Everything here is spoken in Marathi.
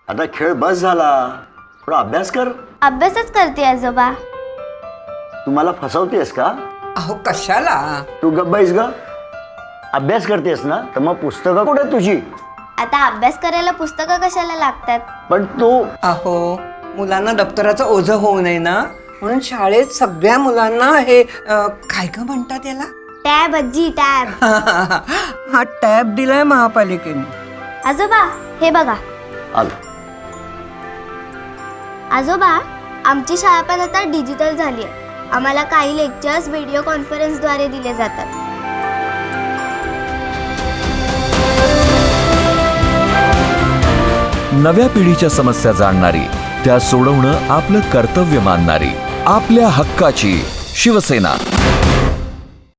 आता खेळ बस झाला, थोडा अभ्यास कर. अभ्यासच करते आजोबा. तू मला फसवतेस का? अहो कशाला? तू गप्प बैस ग. अभ्यास करतेस ना, तर मग पुस्तकं कुठे तुझी? आता अभ्यास करायला पुस्तकं कशाला लागतात? पण तू अहो मुलांना दप्तराचं ओझं होऊ नये ना म्हणून शाळेत सगळ्या मुलांना हे काय का म्हणतात याला? टॅब आजी, टॅब. हा टॅब दिलाय महापालिकेने. आजोबा हे बघा. आलो. आजोबा आमची शाळा पण आता डिजिटल झाली आहे. आम्हाला काही लेक्चर्स व्हिडिओ कॉन्फरन्सद्वारे दिले जातात. नव्या पिढीच्या समस्या जाणणारी, त्या सोडवणं आपलं कर्तव्य मानणारी, आपल्या हक्काची शिवसेना.